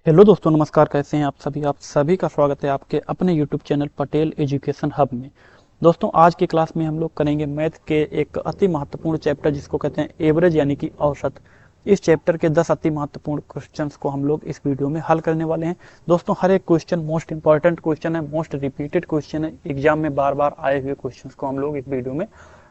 Hello दोस्तों, नमस्कार। कैसे हैं आप सभी का स्वागत है आपके अपने YouTube channel Patel education hub में। दोस्तों, आज की क्लास में हम लोग करेंगे मैथ के एक अति महत्वपूर्ण चैप्टर जिसको कहते हैं एवरेज यानी कि औसत। इस चैप्टर के 10 अति महत्वपूर्ण क्वेश्चंस को हम लोग इस वीडियो में हल करने वाले हैं। दोस्तों, हर एक क्वेश्चन मोस्ट इंपॉर्टेंट क्वेश्चन है, मोस्ट रिपीटेड क्वेश्चन है। एग्जाम में बार बार आए हुए क्वेश्चन को हम लोग इस वीडियो में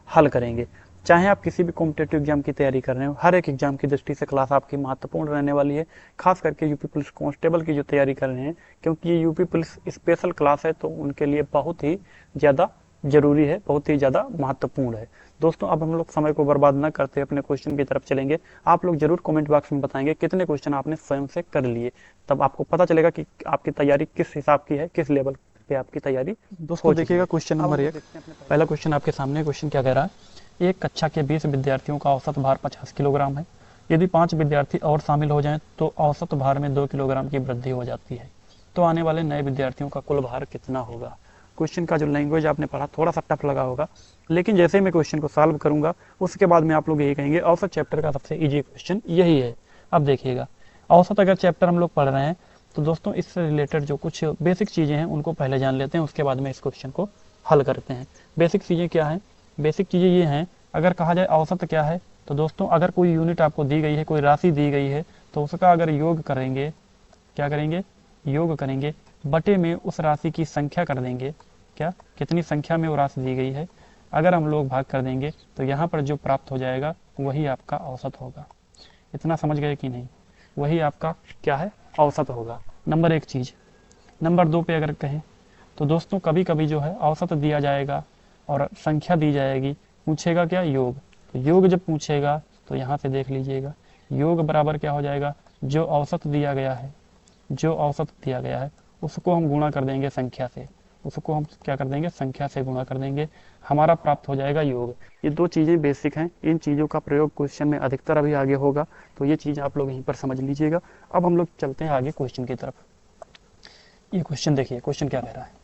हल करेंगे। चाहे आप किसी भी कॉम्पिटेटिव एग्जाम की तैयारी कर रहे हो, हर एक एग्जाम की दृष्टि से क्लास आपकी महत्वपूर्ण रहने वाली है। खास करके यूपी पुलिस कांस्टेबल की जो तैयारी कर रहे हैं, क्योंकि ये यूपी पुलिस स्पेशल क्लास है, तो उनके लिए बहुत ही ज़्यादा जरूरी है, बहुत ही ज़्यादा महत्वपूर्ण है। दोस्तों, अब हम लोग समय को बर्बाद न करते अपने क्वेश्चन की तरफ चलेंगे। आप लोग जरूर कमेंट बॉक्स में बताएंगे कितने क्वेश्चन आपने स्वयं से कर लिए, तब आपको पता चलेगा कि आपकी तैयारी किस हिसाब की है, किस लेवल पे आपकी तैयारी दोस्तों देखिएगा क्वेश्चन नंबर 1। पहला क्वेश्चन आपके सामने। क्वेश्चन क्या कह रहा है? एक कक्षा के 20 विद्यार्थियों का औसत भार 50 किलोग्राम है। यदि 5 विद्यार्थी और शामिल हो जाएं तो औसत भार में 2 किलोग्राम की वृद्धि हो जाती है। तो आने वाले नए विद्यार्थियों का कुल भार कितना होगा? क्वेश्चन का जो लैंग्वेज आपने पढ़ा थोड़ा सा टफ लगा होगा, लेकिन जैसे ही मैं क्वेश्चन को सॉल्व करूंगा उसके बाद में आप लोग यही कहेंगे औसत चैप्टर का सबसे ईजी क्वेश्चन यही है। अब देखिएगा, औसत अगर चैप्टर हम लोग पढ़ रहे हैं तो दोस्तों इससे रिलेटेड जो कुछ बेसिक चीज़ें हैं उनको पहले जान लेते हैं, उसके बाद में इस क्वेश्चन को हल करते हैं। बेसिक चीज़ें क्या हैं? बेसिक चीज़ें ये हैं, अगर कहा जाए औसत क्या है, तो दोस्तों अगर कोई यूनिट आपको दी गई है, कोई राशि दी गई है, तो उसका अगर योग करेंगे, क्या करेंगे? योग करेंगे, बटे में उस राशि की संख्या कर देंगे। क्या, कितनी संख्या में वो राशि दी गई है, अगर हम लोग भाग कर देंगे तो यहाँ पर जो प्राप्त हो जाएगा वही आपका औसत होगा। इतना समझ गए कि नहीं? वही आपका क्या है? औसत होगा। नंबर 1 चीज़। नंबर 2 पे अगर कहें तो दोस्तों कभी कभी जो है औसत दिया जाएगा और संख्या दी जाएगी, पूछेगा क्या? योग। तो योग जब पूछेगा तो यहाँ से देख लीजिएगा, योग बराबर क्या हो जाएगा? जो औसत दिया गया है, जो औसत दिया गया है उसको हम गुणा कर देंगे संख्या से, उसको हम क्या कर देंगे? संख्या से गुणा कर देंगे, हमारा प्राप्त हो जाएगा योग। ये दो चीज़ें बेसिक हैं, इन चीज़ों का प्रयोग क्वेश्चन में अधिकतर अभी आगे होगा, तो ये चीज़ आप लोग यहीं पर समझ लीजिएगा। अब हम लोग चलते हैं आगे क्वेश्चन की तरफ। ये क्वेश्चन देखिए, क्वेश्चन क्या कह रहा है?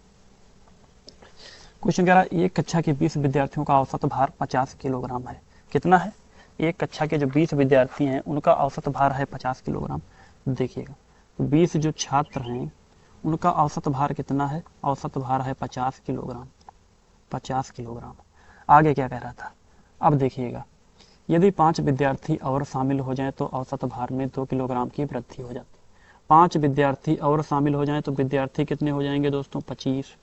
क्वेश्चन कह रहा है एक कक्षा के 20 विद्यार्थियों का औसत भार 50 किलोग्राम है। कितना है? एक कक्षा के जो 20 विद्यार्थी हैं उनका औसत भार है 50 किलोग्राम। देखिएगा, तो 20 जो छात्र हैं उनका औसत भार कितना है? औसत भार है 50 किलोग्राम। 50 किलोग्राम। आगे क्या कह रहा था? अब देखिएगा, यदि 5 विद्यार्थी और शामिल हो जाएं तो औसत भार में 2 किलोग्राम की वृद्धि हो जाती है। 5 विद्यार्थी और शामिल हो जाएं तो विद्यार्थी कितने हो जाएंगे दोस्तों? 25।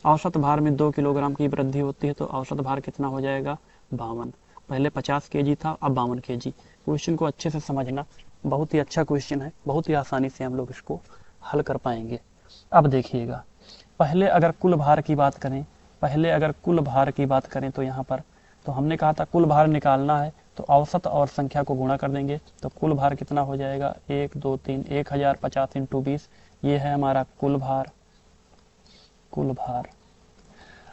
औसत भार में 2 किलोग्राम की वृद्धि होती है तो औसत भार कितना हो जाएगा? 52। पहले 50 केजी था, अब 52 केजी। क्वेश्चन को अच्छे से समझना, बहुत ही अच्छा क्वेश्चन है, बहुत ही आसानी से हम लोग इसको हल कर पाएंगे। अब देखिएगा, पहले अगर कुल भार की बात करें, पहले अगर कुल भार की बात करें तो यहाँ पर तो हमने कहा था कुल भार निकालना है तो औसत और संख्या को गुणा कर देंगे, तो कुल भार कितना हो जाएगा? 1 2 3 1050 इंटू 20, ये है हमारा कुल भार। कुल भार।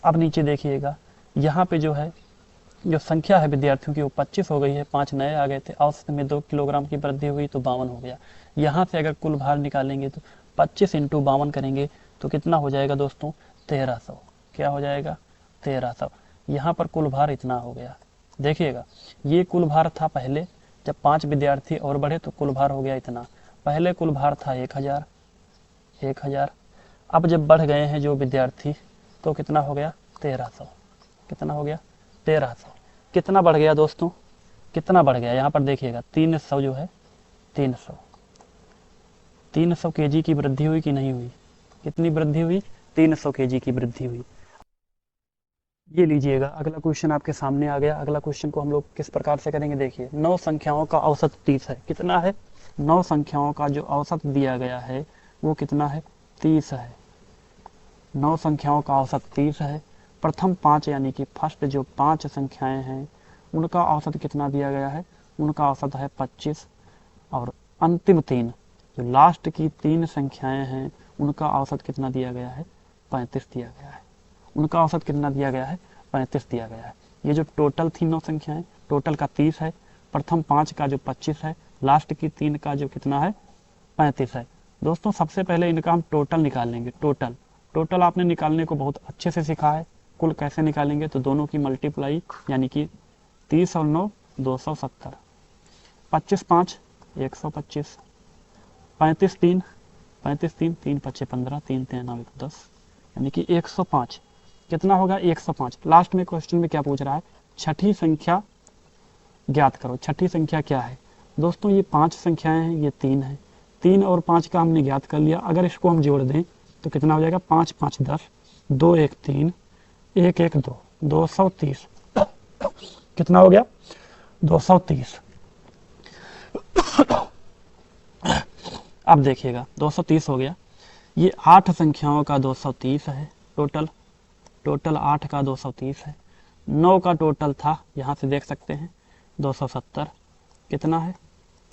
अब नीचे देखिएगा, यहाँ पे जो है जो संख्या है विद्यार्थियों की वो 25 हो गई है, 5 नए आ गए थे, औसत में 2 किलोग्राम की वृद्धि हुई तो 52 हो गया। यहाँ से अगर कुल भार निकालेंगे तो 25 इंटू 52 करेंगे तो कितना हो जाएगा दोस्तों? 1300। क्या हो जाएगा? 1300। यहाँ पर कुल भार इतना हो गया। देखिएगा, ये कुल भार था पहले, जब 5 विद्यार्थी और बढ़े तो कुल भार हो गया इतना। पहले कुल भार था 1000। 1000। अब जब बढ़ गए हैं जो विद्यार्थी तो कितना हो गया? 1300। कितना हो गया? 1300। कितना बढ़ गया दोस्तों? कितना बढ़ गया? यहाँ पर देखिएगा 300 जो है, 300 300 केजी की वृद्धि हुई कि नहीं हुई? कितनी वृद्धि हुई? 300 केजी की वृद्धि हुई। ये लीजिएगा, अगला क्वेश्चन आपके सामने आ गया। अगला क्वेश्चन को हम लोग किस प्रकार से करेंगे? देखिए, 9 संख्याओं का औसत 30 है। कितना है? 9 संख्याओं का जो औसत दिया गया है वो कितना है? 30 है। 9 संख्याओं का औसत 30 है। प्रथम 5 यानी कि फर्स्ट जो 5 संख्याएं हैं उनका औसत कितना दिया गया है? उनका औसत है 25। और अंतिम 3 जो लास्ट की 3 संख्याएं हैं उनका औसत कितना दिया गया है? 35 दिया गया है। उनका औसत कितना दिया गया है? 35 दिया गया है। ये जो टोटल थी 9 संख्याएं, टोटल का 30 है, प्रथम 5 का जो 25 है, लास्ट की 3 का जो कितना है? 35 है। दोस्तों सबसे पहले इनका हम टोटल निकाल लेंगे। टोटल टोटल आपने निकालने को बहुत अच्छे से सीखा है। कुल कैसे निकालेंगे? तो दोनों की मल्टीप्लाई यानी कि 30 और 9 270, 25 5 125, 35 3 35 3 3 5 15 3 3 9 1 10 यानी कि 105। कितना होगा 105। लास्ट में क्वेश्चन में क्या पूछ रहा है, छठी संख्या ज्ञात करो। छठी संख्या क्या है दोस्तों, ये 5 संख्याएं हैं, ये 3 है। 3 और 5 का हमने ज्ञात कर लिया। अगर इसको हम जोड़ दें तो कितना हो जाएगा, 5 5 10, 2 1 3, 1 1 2, 230। कितना हो गया 230। अब देखिएगा 230 हो गया। ये 8 संख्याओं का 230 है टोटल 8 का 230 है। 9 का टोटल था, यहाँ से देख सकते हैं 270। कितना है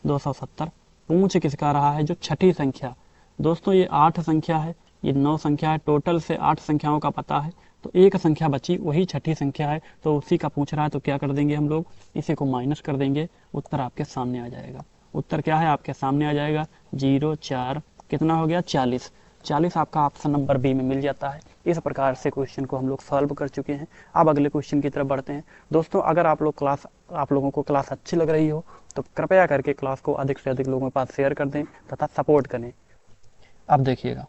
270। पूछ किसका रहा है, जो छठी संख्या। दोस्तों ये 8 संख्या है, ये 9 संख्या है, टोटल से 8 संख्याओं का पता है, तो एक संख्या बची, वही छठी संख्या है, तो उसी का पूछ रहा है। तो क्या कर देंगे हम लोग, इसी को माइनस कर देंगे, उत्तर आपके सामने आ जाएगा। उत्तर क्या है, आपके सामने आ जाएगा 0 4, कितना हो गया 40। 40 आपका ऑप्शन नंबर बी में मिल जाता है। इस प्रकार से क्वेश्चन को हम लोग सॉल्व कर चुके हैं। अब अगले क्वेश्चन की तरफ बढ़ते हैं। दोस्तों अगर आप लोगों को क्लास अच्छी लग रही हो तो कृपया करके क्लास को अधिक से अधिक लोगों के पास शेयर कर दें तथा सपोर्ट करें। अब देखिएगा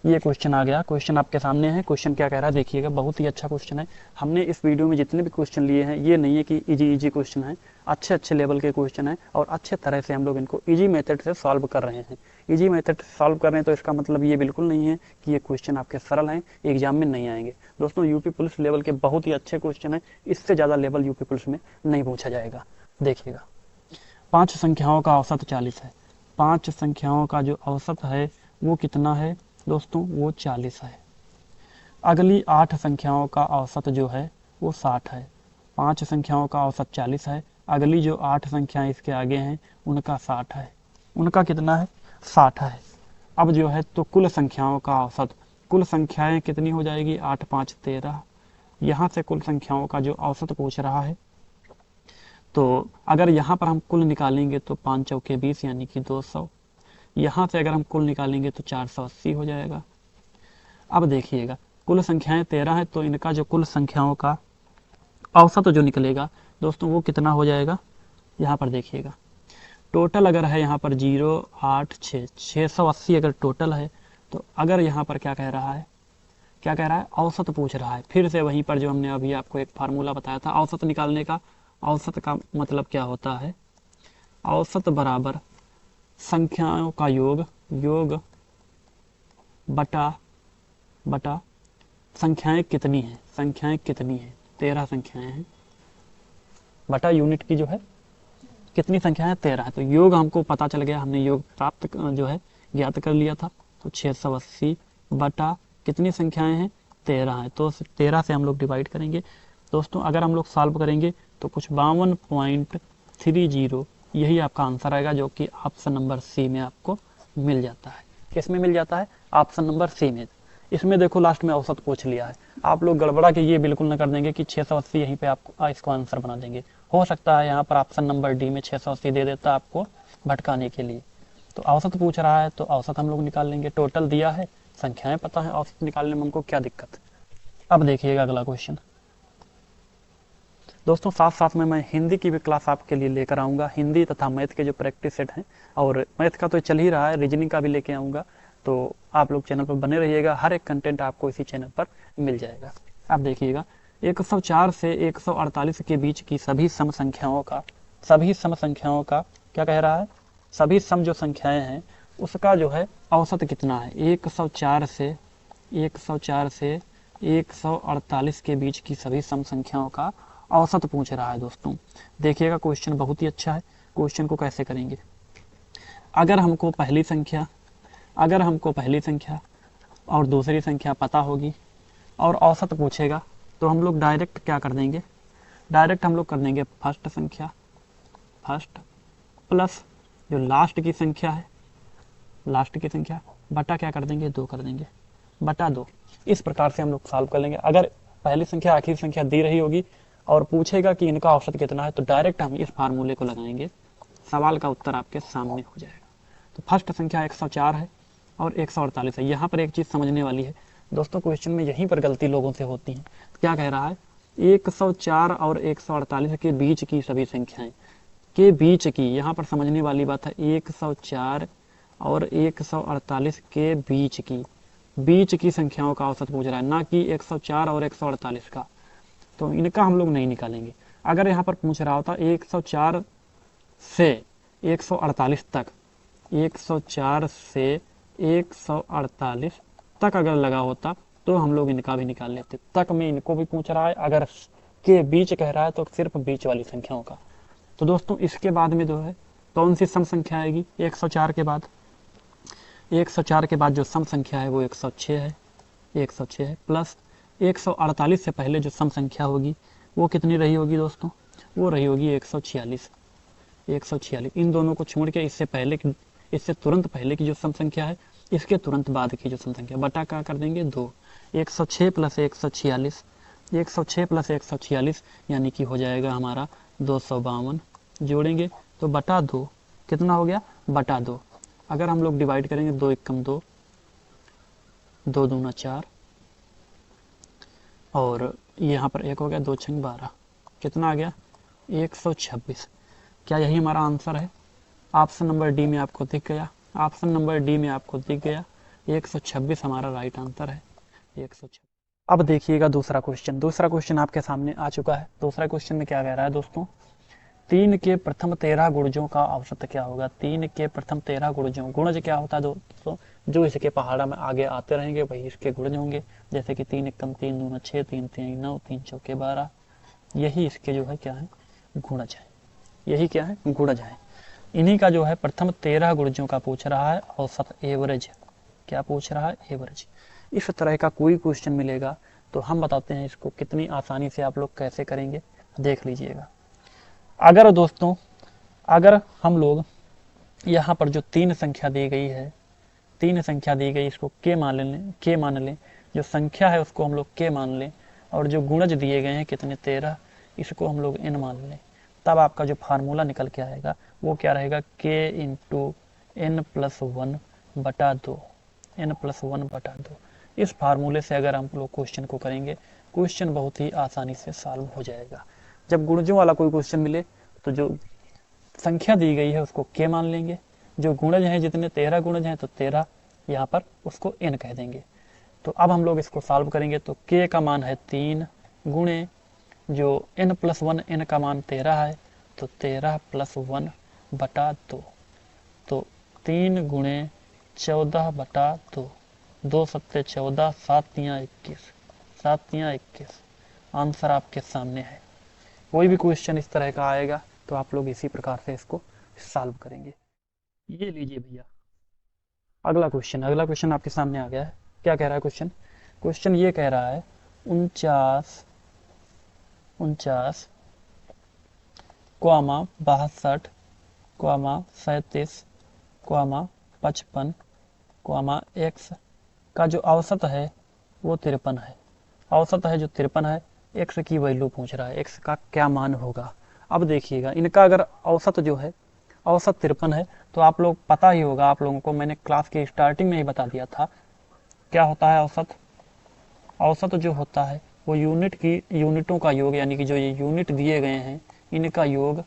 ये क्वेश्चन आ गया, क्वेश्चन आपके सामने है। क्वेश्चन क्या कह रहा है देखिएगा, बहुत ही अच्छा क्वेश्चन है। हमने इस वीडियो में जितने भी क्वेश्चन लिए हैं, ये नहीं है कि इजी क्वेश्चन है, अच्छे लेवल के क्वेश्चन है और अच्छे तरह से हम लोग इनको इजी मेथड से सॉल्व कर रहे हैं। इजी मेथड से सॉल्व कर रहे हैं तो इसका मतलब ये बिल्कुल नहीं है कि ये क्वेश्चन आपके सरल हैं, एग्जाम में नहीं आएंगे। दोस्तों यूपी पुलिस लेवल के बहुत ही अच्छे क्वेश्चन है, इससे ज़्यादा लेवल यूपी पुलिस में नहीं पूछा जाएगा। देखिएगा 5 संख्याओं का औसत 40 है। 5 संख्याओं का जो औसत है वो कितना है दोस्तों, वो 40 है। अगली 8 संख्याओं का औसत जो है वो 60 है। 5 संख्याओं का औसत 40 है, अगली जो 8 संख्याएं इसके आगे हैं उनका 60 है। उनका कितना है 60 है। अब जो है तो कुल संख्याओं का औसत, कुल संख्याएं कितनी हो जाएगी 8 5 13। यहाँ से कुल संख्याओं का जो औसत पूछ रहा है, तो अगर यहाँ पर हम कुल निकालेंगे तो 5 चौके 20 यानी कि 200। यहाँ से अगर हम कुल निकालेंगे तो 480 हो जाएगा। अब देखिएगा कुल संख्याएं 13 है, तो इनका जो कुल संख्याओं का औसत जो निकलेगा दोस्तों वो कितना हो जाएगा, यहाँ पर देखिएगा टोटल अगर है यहाँ पर 0 8 6 680 अगर टोटल है, तो अगर यहाँ पर क्या कह रहा है, क्या कह रहा है औसत पूछ रहा है। फिर से वहीं पर जो हमने अभी आपको एक फार्मूला बताया था औसत निकालने का। औसत का मतलब क्या होता है, औसत बराबर संख्याओं का योग बटा संख्याएं कितनी हैं, 13 संख्याएं हैं, बटा यूनिट की जो है कितनी संख्या है 13 है। तो योग हमको पता चल गया, हमने योग प्राप्त जो है ज्ञात कर लिया था। तो 680 बटा कितनी संख्याएं हैं 13 है, तो 13 से हम लोग डिवाइड करेंगे। दोस्तों अगर हम लोग सॉल्व करेंगे तो कुछ 52.30 यही आपका आंसर आएगा, जो कि ऑप्शन नंबर सी में आपको मिल जाता है। किस में मिल जाता है, ऑप्शन नंबर सी में। इसमें देखो लास्ट में औसत पूछ लिया है, आप लोग गड़बड़ा के ये बिल्कुल न कर देंगे कि 680 यहीं पे आपको इसको आंसर बना देंगे। हो सकता है यहाँ पर ऑप्शन नंबर डी में 680 दे देता आपको भटकाने के लिए। तो औसत पूछ रहा है तो औसत हम लोग निकाल लेंगे, टोटल दिया है, संख्याएं पता है, औसत निकालने में हमको क्या दिक्कत। अब देखिएगा अगला क्वेश्चन। दोस्तों साथ साथ में मैं हिंदी की भी क्लास आपके लिए लेकर आऊँगा, हिंदी तथा मैथ के जो प्रैक्टिस सेट हैं, और मैथ का तो चल ही रहा है, रीजनिंग का भी लेके आऊँगा। तो आप लोग चैनल पर बने रहिएगा, हर एक कंटेंट आपको इसी चैनल पर मिल जाएगा। अब देखिएगा 104 से 148 के बीच की सभी सम संख्याओं का क्या कह रहा है, सभी सम जो संख्याएं हैं उसका जो है औसत कितना है। 104 से 148 के बीच की सभी सम संख्याओं का औसत पूछ रहा है। दोस्तों देखिएगा क्वेश्चन बहुत ही अच्छा है। क्वेश्चन को कैसे करेंगे, अगर हमको पहली संख्या और दूसरी संख्या पता होगी और औसत पूछेगा, तो हम लोग डायरेक्ट क्या कर देंगे, डायरेक्ट हम लोग कर देंगे फर्स्ट प्लस जो लास्ट की संख्या बटा क्या कर देंगे 2 कर देंगे, बटा 2। इस प्रकार से हम लोग सॉल्व कर लेंगे। अगर पहली संख्या आखिरी संख्या दी रही होगी और पूछेगा कि इनका औसत कितना है, तो डायरेक्ट हम इस फार्मूले को लगाएंगे, सवाल का उत्तर आपके सामने हो जाएगा। तो फर्स्ट संख्या 104 है और 148 है। यहाँ पर एक चीज़ समझने वाली है दोस्तों, क्वेश्चन में यहीं पर गलती लोगों से होती है। क्या कह रहा है, 104 और 148 के बीच की सभी संख्याएं के बीच की, यहाँ पर समझने वाली बात है 104 और 148 के बीच की संख्याओं का औसत पूछ रहा है, ना कि 104 और 148 का। तो इनका हम लोग नहीं निकालेंगे। अगर यहाँ पर पूछ रहा होता 104 से 148 तक, 104 से 148 तक अगर लगा होता तो हम लोग इनका भी निकाल लेते। तक में इनको भी पूछ रहा है, अगर के बीच कह रहा है तो सिर्फ बीच वाली संख्याओं का। तो दोस्तों इसके बाद में जो है कौन सी सम संख्या आएगी? 104 के बाद, 104 के बाद जो सम संख्या है वो 106 है, 106 है, प्लस 148 से पहले जो सम संख्या होगी वो कितनी रही होगी दोस्तों? वो रही होगी 146। 146 इन दोनों को छोड़ के इससे तुरंत पहले की जो सम संख्या है, इसके तुरंत बाद की जो सम संख्या, बटा क्या कर देंगे? 2। 106 प्लस 146, 106 प्लस 146 यानी कि हो जाएगा हमारा 252। जोड़ेंगे तो बटा 2 कितना हो गया? बटा 2। अगर हम लोग डिवाइड करेंगे 2 एकम 2, 2 दूना 4, और यहाँ पर 1 हो गया, 2 छंग 12, कितना आ गया? 126। क्या यही हमारा आंसर है? ऑप्शन नंबर डी में आपको दिख गया, ऑप्शन नंबर डी में आपको दिख गया 126 हमारा राइट आंसर है, 126। अब देखिएगा दूसरा क्वेश्चन आपके सामने आ चुका है। दूसरा क्वेश्चन में क्या कह रहा है दोस्तों? 3 के प्रथम 13 गुणजों का औसत क्या होगा? 3 के प्रथम 13 गुणजों, गुणज क्या होता है दोस्तों? जो इसके पहाड़ा में आगे आते रहेंगे वही इसके गुणज होंगे। जैसे कि 3 एकम 3 दूना 6, 3 3 9, 3 चौके 12, यही इसके जो है क्या है? गुणज है। यही क्या है? गुणज है। इन्हीं का जो है प्रथम 13 गुणजों का पूछ रहा है औसत, एवरेज। क्या पूछ रहा है? एवरेज। इस तरह का कोई क्वेश्चन मिलेगा तो हम बताते हैं इसको कितनी आसानी से आप लोग कैसे करेंगे, देख लीजिएगा। अगर दोस्तों, अगर हम लोग यहाँ पर जो 3 संख्या दी गई है, 3 संख्या दी गई, इसको के मान लें, जो संख्या है उसको हम लोग के मान लें, और जो गुणज दिए गए हैं कितने? 13, इसको हम लोग n मान लें, तब आपका जो फार्मूला निकल के आएगा वो क्या रहेगा? k इंटू n प्लस 1 बटा 2, n प्लस 1 बटा 2। इस फार्मूले से अगर हम लोग क्वेश्चन को करेंगे, क्वेश्चन बहुत ही आसानी से सॉल्व हो जाएगा। जब गुणजों वाला कोई क्वेश्चन मिले तो जो संख्या दी गई है उसको k मान लेंगे, जो गुणज हैं जितने 13 गुणज हैं तो 13 यहाँ पर उसको n कह देंगे। तो अब हम लोग इसको सॉल्व करेंगे तो k का मान है 3 गुणे जो n प्लस 1, n का मान 13 है तो 13 प्लस 1 बटा 2, तो 3 गुणे 14 बटा 2, 2 सत्ते 14, 7 तियाँ 21, 7 तियाँ 21। आंसर आपके सामने है। कोई भी क्वेश्चन इस तरह का आएगा तो आप लोग इसी प्रकार से इसको सॉल्व करेंगे। ये लीजिए भैया अगला क्वेश्चन आपके सामने आ गया है। क्या कह रहा है क्वेश्चन ये कह रहा है 49, 62, 37, 55, x का जो औसत है वो 53 है। औसत है जो 53 है, x की वैल्यू पूछ रहा है, x का क्या मान होगा। अब देखिएगा इनका अगर औसत जो है, औसत 53 है, तो आप लोग पता ही होगा, आप लोगों को मैंने क्लास के स्टार्टिंग में ही बता दिया था क्या होता है औसत। औसत जो होता है वो यूनिटों का योग, यानी कि जो ये यूनिट दिए गए हैं इनका योग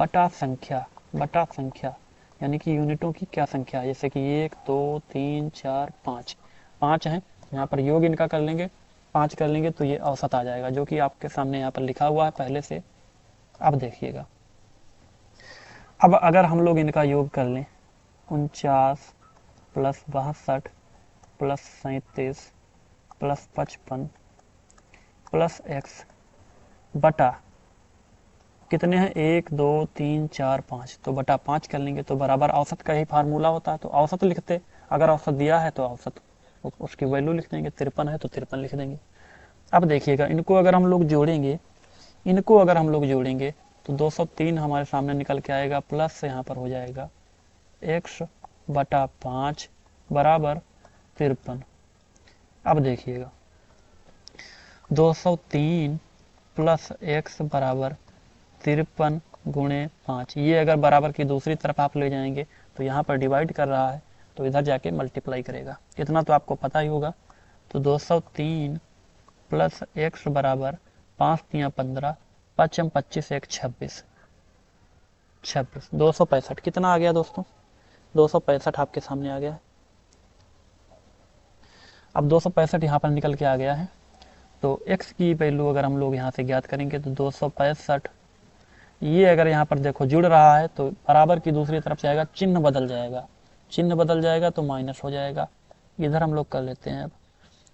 बटा संख्या, यानी कि यूनिटों की क्या संख्या है। जैसे कि 1 2 3 4 5 है, यहाँ पर योग इनका कर लेंगे, 5 कर लेंगे तो ये औसत आ जाएगा, जो कि आपके सामने यहाँ पर लिखा हुआ है पहले से। अब देखिएगा, अब अगर हम लोग इनका योग कर लें 49 plus 62 plus 37 plus 55 plus x बटा कितने हैं? 1 2 3 4 5, तो बटा 5 कर लेंगे तो बराबर औसत का ही फार्मूला होता है, तो औसत लिखते। अगर औसत दिया है तो औसत उसकी वैल्यू लिख देंगे, 53 है तो 53 लिख देंगे। अब देखिएगा इनको अगर हम लोग जोड़ेंगे तो 203 हमारे सामने निकल के आएगा, प्लस से यहाँ पर हो जाएगा x बटा 5 बराबर 53। अब देखिएगा 203 प्लस x बराबर 53 गुणे 5, ये अगर बराबर की दूसरी तरफ आप ले जाएंगे तो यहाँ पर डिवाइड कर रहा है तो इधर जाके मल्टीप्लाई करेगा, इतना तो आपको पता ही होगा। तो 203 प्लस x बराबर 5 तियाँ 15, 5 25 1 26, 26, 265 कितना आ गया दोस्तों, 265 आपके सामने आ गया है। अब 265 यहाँ पर निकल के आ गया है, तो x की वैल्यू अगर हम लोग यहाँ से ज्ञात करेंगे तो 265, ये अगर यहाँ पर देखो जुड़ रहा है तो बराबर की दूसरी तरफ से आएगा, चिन्ह बदल जाएगा, चिन्ह बदल जाएगा तो माइनस हो जाएगा। इधर हम लोग कर लेते हैं। अब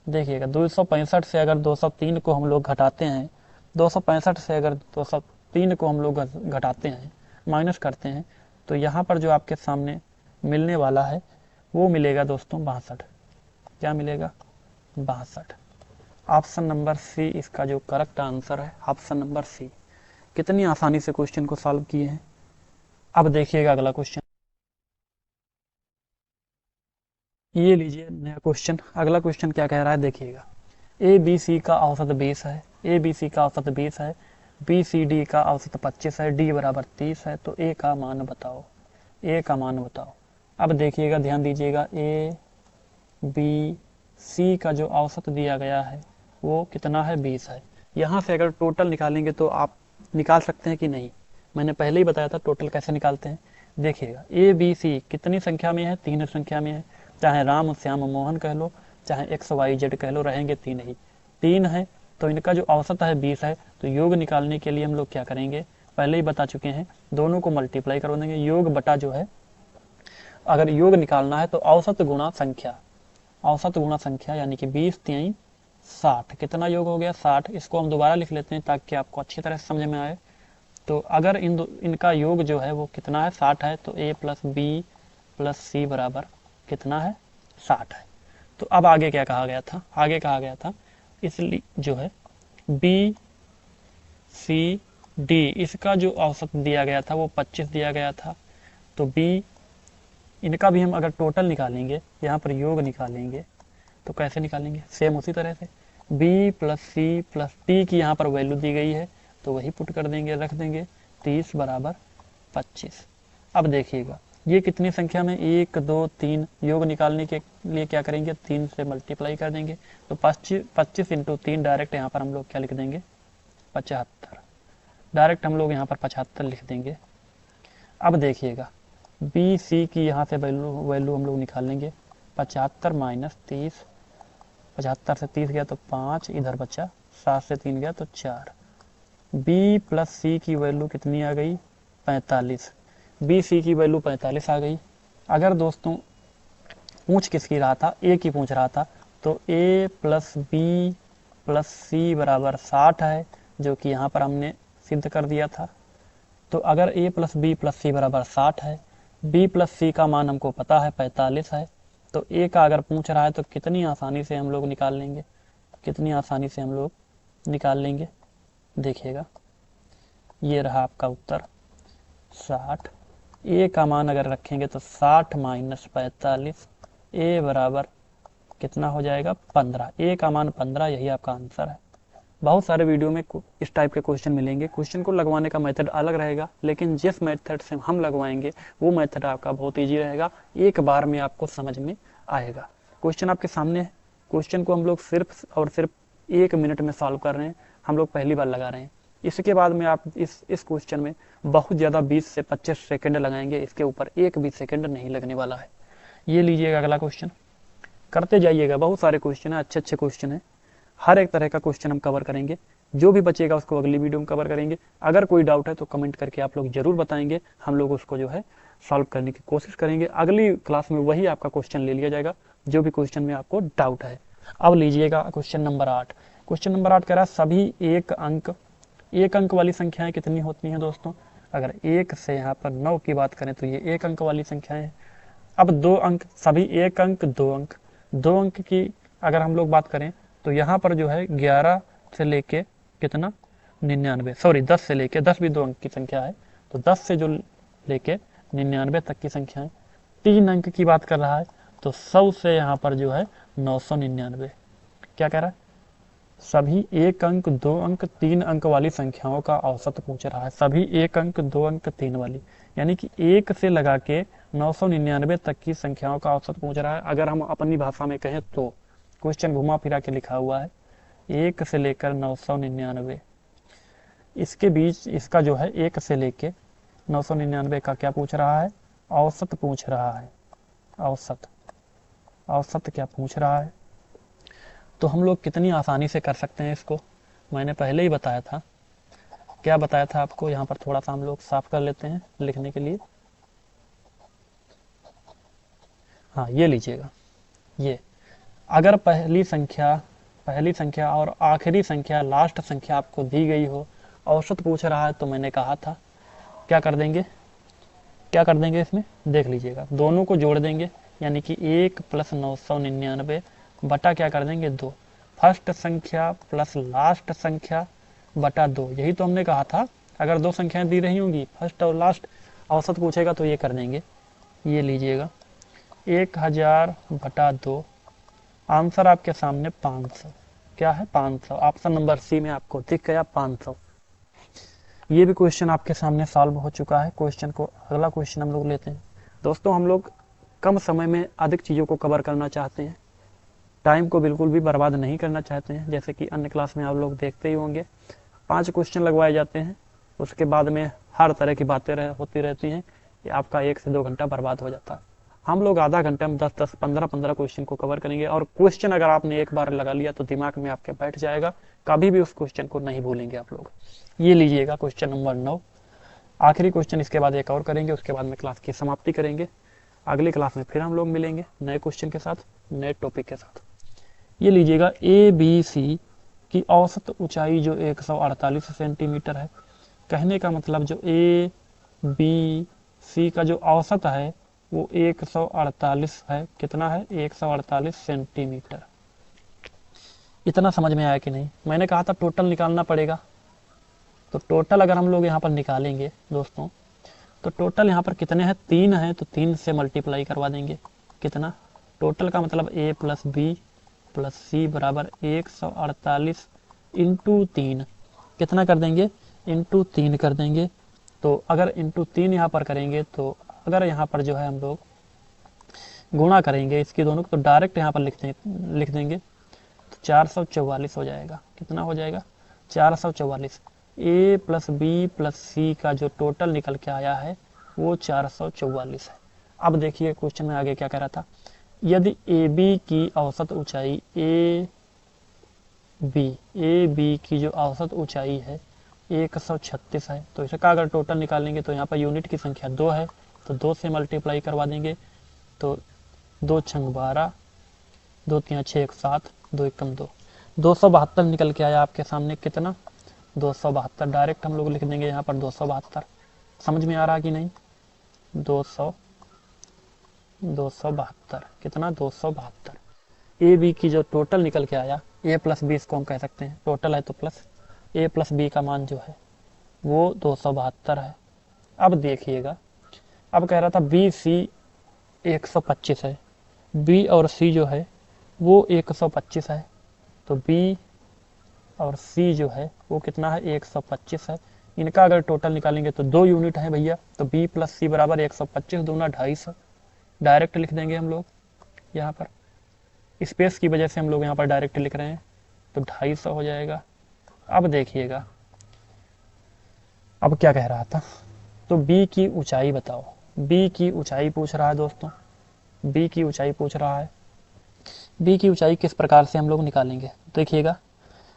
देखिएगा 265 से अगर 203 को हम लोग घटाते हैं, 265 से अगर 203 को हम लोग घटाते हैं, माइनस करते हैं, तो यहाँ पर जो आपके सामने मिलने वाला है वो मिलेगा दोस्तों 62। क्या मिलेगा, 62। ऑप्शन नंबर सी इसका जो करेक्ट आंसर है, ऑप्शन नंबर सी। कितनी आसानी से क्वेश्चन को सॉल्व किए हैं। अब देखिएगा अगला क्वेश्चन, ये लीजिए नया क्वेश्चन। अगला क्वेश्चन क्या कह रहा है देखिएगा, ए बी सी का औसत 20 है, ए बी सी का औसत 20 है, बी सी डी का औसत 25 है, डी बराबर 30 है, तो ए का मान बताओ, ए का मान बताओ। अब देखिएगा ध्यान दीजिएगा, ए बी सी का जो औसत दिया गया है वो कितना है, 20 है। यहाँ से अगर टोटल निकालेंगे तो आप निकाल सकते हैं कि नहीं, मैंने पहले ही बताया था टोटल कैसे निकालते हैं। देखिएगा ए बी सी कितनी संख्या में है, 3 संख्या में है, चाहे राम श्याम मोहन कह लो, चाहे एक्स वाई जेड कह लो, रहेंगे 3 ही, 3 है। तो इनका जो औसत है 20 है, तो योग निकालने के लिए हम लोग क्या करेंगे, पहले ही बता चुके हैं, दोनों को मल्टीप्लाई कर देंगे। योग बटा जो है, अगर योग निकालना है तो औसत गुणा संख्या, औसत गुणा संख्या, यानी कि 20 3 60, कितना योग हो गया, 60। इसको हम दोबारा लिख लेते हैं ताकि आपको अच्छी तरह से समझ में आए। तो अगर इनका योग जो है वो कितना है, 60 है, तो a प्लस बी प्लस सी बराबर कितना है, 60 है। तो अब आगे क्या कहा गया था, आगे कहा गया था इसलिए जो है बी सी डी, इसका जो औसत दिया गया था वो 25 दिया गया था। तो बी, इनका भी हम अगर टोटल निकालेंगे, यहाँ पर योग निकालेंगे, तो कैसे निकालेंगे, सेम उसी तरह से b plus C plus D की यहाँ पर वैल्यू दी गई है तो वही पुट कर देंगे, रख देंगे, 30 बराबर 25। अब देखिएगा ये कितनी संख्या में, 1 2 3, योग निकालने के लिए क्या करेंगे, 3 से मल्टीप्लाई कर देंगे, तो 25 इंटू 3, डायरेक्ट यहाँ पर हम लोग क्या लिख देंगे, 75, डायरेक्ट हम लोग यहाँ पर 75 लिख देंगे। अब देखिएगा बी सी की यहाँ से वैल्यू हम लोग निकालेंगे, 75 माइनस 30, 75 से 30 गया तो 5, इधर बचा 7 से 3 गया तो 4। बी प्लस सी की वैल्यू कितनी आ गई, 45, बी सी की वैल्यू 45 आ गई। अगर दोस्तों पूछ किसकी रहा था, ए की पूछ रहा था, तो ए प्लस बी प्लस सी बराबर 60 है, जो कि यहाँ पर हमने सिद्ध कर दिया था। तो अगर ए प्लस बी प्लस सी बराबर 60 है, बी प्लस सी का मान हमको पता है 45 है, तो ए का अगर पूछ रहा है तो कितनी आसानी से हम लोग निकाल लेंगे, कितनी आसानी से हम लोग निकाल लेंगे। देखिएगा ये रहा आपका उत्तर 60। ए का मान अगर रखेंगे तो 60 माइनस 45, ए बराबर कितना हो जाएगा, 15। ए का मान 15, यही आपका आंसर है। बहुत सारे वीडियो में इस टाइप के क्वेश्चन मिलेंगे, क्वेश्चन को लगवाने का मेथड अलग रहेगा, लेकिन जिस मेथड से हम लगवाएंगे वो मेथड आपका बहुत ईजी रहेगा, एक बार में आपको समझ में आएगा। क्वेश्चन आपके सामने है, क्वेश्चन को हम लोग सिर्फ और सिर्फ 1 मिनट में सॉल्व कर रहे हैं, हम लोग पहली बार लगा रहे हैं। इसके बाद में आप इस क्वेश्चन में बहुत ज़्यादा 20 से 25 सेकेंड लगाएंगे, इसके ऊपर एक भी सेकेंड नहीं लगने वाला है। ये लीजिएगा अगला क्वेश्चन, करते जाइएगा, बहुत सारे क्वेश्चन है, अच्छे अच्छे क्वेश्चन है, हर एक तरह का क्वेश्चन हम कवर करेंगे। जो भी बचेगा उसको अगली वीडियो में कवर करेंगे। अगर कोई डाउट है तो कमेंट करके आप लोग जरूर बताएंगे, हम लोग उसको जो है सॉल्व करने की कोशिश करेंगे। अगली क्लास में वही आपका क्वेश्चन ले लिया जाएगा जो भी क्वेश्चन में आपको डाउट है। अब लीजिएगा क्वेश्चन नंबर 8। क्वेश्चन नंबर 8 कह रहा है सभी एक अंक वाली संख्याएं कितनी होती हैं दोस्तों। अगर 1 से यहाँ पर 9 की बात करें तो ये 1 अंक वाली संख्याएं हैं। अब 2 अंक, सभी 1 अंक 2 अंक, 2 अंक की अगर हम लोग बात करें तो यहाँ पर जो है 11 से लेके कितना 99, सॉरी 10 से लेके, 10 भी 2 अंक की संख्या है, तो 10 से जो लेके 99 तक की संख्या है। 3 अंक की बात कर रहा है तो 100 से यहाँ पर जो है 999। क्या कह रहा है, सभी 1 अंक 2 अंक 3 अंक वाली संख्याओं का औसत पूछ रहा है, सभी 1 अंक 2 अंक 3 वाली, यानी कि 1 से लगा के 999 तक की संख्याओं का औसत पूछ रहा है। अगर हम अपनी भाषा में कहें तो क्वेश्चन घुमा फिरा के लिखा हुआ है 1 से लेकर 999, इसके बीच इसका जो है 1 से लेके 999 का क्या पूछ रहा है? औसत पूछ रहा है। औसत, औसत क्या पूछ रहा है? तो हम लोग कितनी आसानी से कर सकते हैं इसको, मैंने पहले ही बताया था। क्या बताया था आपको? यहाँ पर थोड़ा सा हम लोग साफ कर लेते हैं लिखने के लिए। हाँ, ये लीजिएगा। ये अगर पहली संख्या और आखिरी संख्या, लास्ट संख्या आपको दी गई हो, औसत पूछ रहा है, तो मैंने कहा था क्या कर देंगे, क्या कर देंगे इसमें, देख लीजिएगा, दोनों को जोड़ देंगे, यानी कि 1 + 999 बटा क्या कर देंगे 2, फर्स्ट संख्या प्लस लास्ट संख्या बटा 2। यही तो हमने कहा था, अगर दो संख्याएं दी रही होंगी, फर्स्ट और लास्ट, औसत पूछेगा तो ये कर देंगे। ये लीजिएगा 1000 बटा 2, आंसर आपके सामने 500। क्या है? 500। ऑप्शन नंबर सी में आपको दिख गया 500। ये भी क्वेश्चन आपके सामने सॉल्व हो चुका है। क्वेश्चन को, अगला क्वेश्चन हम लोग लेते हैं। दोस्तों, हम लोग कम समय में अधिक चीज़ों को कवर करना चाहते हैं, टाइम को बिल्कुल भी बर्बाद नहीं करना चाहते हैं। जैसे कि अन्य क्लास में आप लोग देखते ही होंगे, 5 क्वेश्चन लगवाए जाते हैं, उसके बाद में हर तरह की बातें होती रहती हैं, कि आपका 1 से 2 घंटा बर्बाद हो जाता है। हम लोग आधा घंटे में 10-10, 15-15 क्वेश्चन को कवर करेंगे, और क्वेश्चन अगर आपने एक बार लगा लिया तो दिमाग में आपके बैठ जाएगा, कभी भी उस क्वेश्चन को नहीं भूलेंगे आप लोग। ये लीजिएगा क्वेश्चन नंबर 9, आखिरी क्वेश्चन, इसके बाद एक और करेंगे, उसके बाद में क्लास की समाप्ति करेंगे। अगली क्लास में फिर हम लोग मिलेंगे नए क्वेश्चन के साथ, नए टॉपिक के साथ। ये लीजिएगा ABC की औसत ऊंचाई जो 148 सेंटीमीटर है। कहने का मतलब जो ABC का जो औसत है वो 148 है। कितना है? 148 सेंटीमीटर। इतना समझ में आया कि नहीं? मैंने कहा था टोटल निकालना पड़ेगा, तो टोटल अगर हम लोग यहाँ पर निकालेंगे दोस्तों, तो टोटल यहाँ पर कितने हैं? 3 है, तो 3 से मल्टीप्लाई करवा देंगे। कितना? टोटल का मतलब A + B + C बराबर 148 इंटू 3। कितना कर देंगे? इंटू 3 कर देंगे। तो अगर इंटू 3 यहाँ पर करेंगे, तो अगर यहाँ पर जो है हम लोग गुणा करेंगे इसकी दोनों को, तो डायरेक्ट यहाँ पर लिख देंगे, तो 444 हो जाएगा। कितना हो जाएगा? 444। A + B + C का जो टोटल निकल के आया है वो 444 है। अब देखिए क्वेश्चन में आगे क्या कह रहा था, यदि AB की औसत ऊंचाई AB की जो औसत ऊंचाई है 136 है, तो इसका अगर टोटल निकालेंगे तो यहाँ पर यूनिट की संख्या 2 है, तो 2 से मल्टीप्लाई करवा देंगे, तो 2 × 12, 2 × 3 = 6, 7, 2 × 1 = 2, 272 निकल के आया आपके सामने। कितना? 272। डायरेक्ट हम लोग लिख देंगे यहाँ पर 272। समझ में आ रहा कि नहीं? 272। कितना? 272। AB की जो टोटल निकल के आया, A + B इसको हम कह सकते हैं, टोटल है तो प्लस, A + B का मान जो है वो 272 है। अब देखिएगा, अब कह रहा था BC 125 है, B और C जो है वो 125 है, तो B और C जो है वो कितना है? 125 है। इनका अगर टोटल निकालेंगे तो 2 यूनिट है भैया, तो B + C बराबर 125 दूना 250। डायरेक्ट लिख देंगे हम लोग, यहाँ पर स्पेस की वजह से हम लोग यहाँ पर डायरेक्ट लिख रहे हैं, तो 250 हो जाएगा। अब देखिएगा, अब क्या कह रहा था, तो B की ऊंचाई बताओ। B की ऊंचाई पूछ रहा है दोस्तों, B की ऊंचाई पूछ रहा है। B की ऊंचाई किस प्रकार से हम लोग निकालेंगे? देखिएगा,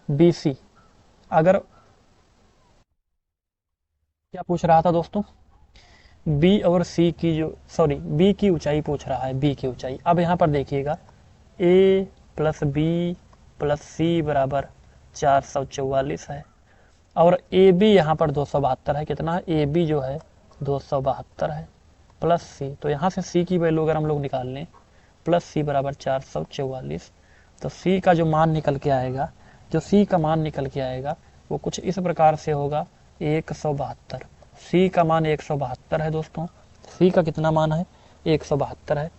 BC अगर क्या पूछ रहा था दोस्तों, B और C की जो, सॉरी, B की ऊंचाई पूछ रहा है, B की ऊंचाई। अब यहाँ पर देखिएगा, A + B + C बराबर 444 है, और AB यहाँ पर 272 है। कितना है? AB जो है 272 है, प्लस C, तो यहाँ से C की वैल्यू अगर हम लोग निकाल लें, प्लस C बराबर 444, तो C का जो मान निकल के आएगा, जो C का मान निकल के आएगा वो कुछ इस प्रकार से होगा, 172। C का मान 172 है दोस्तों। C का कितना मान है? 172 है।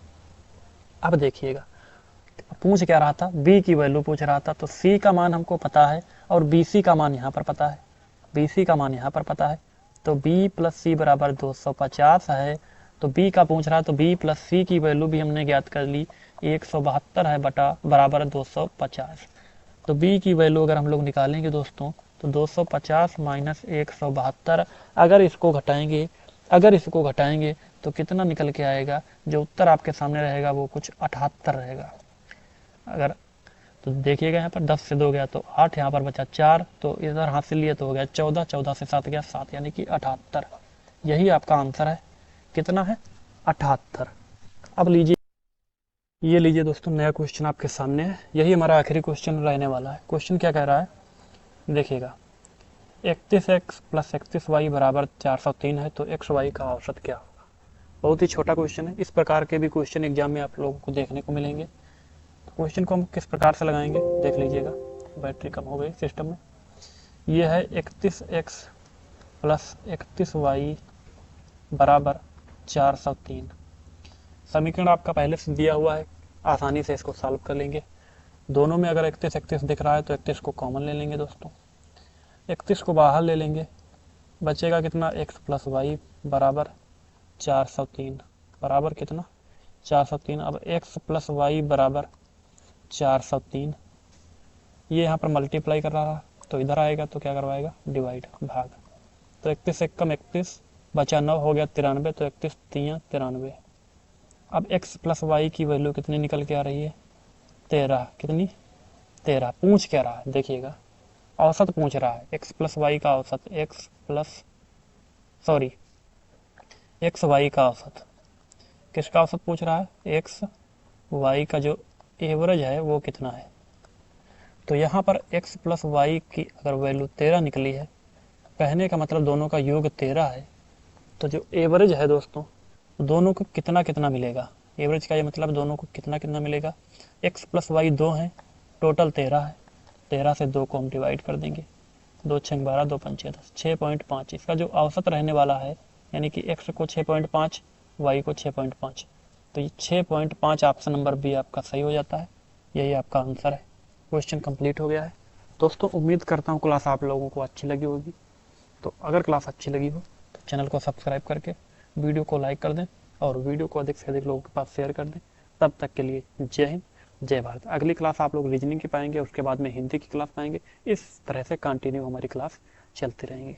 अब देखिएगा, पूछ क्या रहा था? B की वैल्यू पूछ रहा था, तो C का मान हमको पता है, और BC का मान यहाँ पर पता है, BC का मान यहाँ पर पता है, तो B + C बराबर 250 है। तो B का पूछ रहा है, तो B + C की वैल्यू भी हमने ज्ञात कर ली, 172 है बटा बराबर 250। तो B की वैल्यू अगर हम लोग निकालेंगे दोस्तों, तो 250 - 172, अगर इसको घटाएंगे अगर इसको घटाएंगे तो कितना निकल के आएगा, जो उत्तर आपके सामने रहेगा वो कुछ 78 रहेगा। अगर तो देखिएगा यहाँ पर 10 से 2 गया तो 8, यहाँ पर बचा 4, तो इधर हाथ से लिए तो हो गया 14, 14 से 7 गया 7, यानी कि 78। यही आपका आंसर है। कितना है? 78। अब लीजिए, ये लीजिए दोस्तों, नया क्वेश्चन आपके सामने है। यही हमारा आखिरी क्वेश्चन रहने वाला है। क्वेश्चन क्या कह रहा है, देखिएगा। 31x प्लस 31y बराबर 403 है, तो xy का औसत क्या होगा। बहुत ही छोटा क्वेश्चन है। इस प्रकार के भी क्वेश्चन एग्जाम में आप लोगों को देखने को मिलेंगे। तो क्वेश्चन को हम किस प्रकार से लगाएंगे देख लीजिएगा। बैटरी कम हो गई सिस्टम में। ये है 31x प्लस 31y बराबर 403। समीकरण आपका पहले से दिया हुआ है, आसानी से इसको सॉल्व कर लेंगे। दोनों में अगर 31 31 दिख रहा है तो 31 को कॉमन ले लेंगे दोस्तों। 31 को बाहर ले लेंगे, बचेगा कितना, x प्लस वाई बराबर 403 बराबर कितना, 403। अब x प्लस वाई बराबर 403, ये यहाँ पर मल्टीप्लाई कर रहा है तो इधर आएगा तो क्या करवाएगा, डिवाइड, भाग। तो 31 एक कम 31, बचा 9, हो गया 93, तो 31 3 93। अब x प्लस वाई की वैल्यू कितनी निकल के आ रही है, 13। कितनी, 13। पूछ क्या रहा है देखिएगा, औसत पूछ रहा है, x प्लस वाई का औसत, x वाई का औसत। किसका औसत पूछ रहा है, x वाई का जो एवरेज है वो कितना है। तो यहाँ पर x प्लस वाई की अगर वैल्यू 13 निकली है, कहने का मतलब दोनों का योग 13 है, तो जो एवरेज है दोस्तों, दोनों को कितना कितना मिलेगा। एवरेज का ये मतलब दोनों को कितना कितना मिलेगा। x प्लस वाई 2 है, टोटल 13 है, 13 से 2 को हम डिवाइड कर देंगे, 2 6 12, 2 5 10, 6.5। इसका जो औसत रहने वाला है, यानी कि x को 6.5, y को 6.5, तो ये 6.5 ऑप्शन नंबर बी आपका सही हो जाता है। यही आपका आंसर है। क्वेश्चन कंप्लीट हो गया है दोस्तों। उम्मीद करता हूँ क्लास आप लोगों को अच्छी लगी होगी। तो अगर क्लास अच्छी लगी हो तो चैनल को सब्सक्राइब करके वीडियो को लाइक कर दें और वीडियो को अधिक से अधिक लोगों के पास शेयर कर दें। तब तक के लिए जय हिंद, जय भारत। अगली क्लास आप लोग रीजनिंग की पाएंगे, उसके बाद में हिंदी की क्लास पाएंगे। इस तरह से कंटिन्यू हमारी क्लास चलती रहेंगी।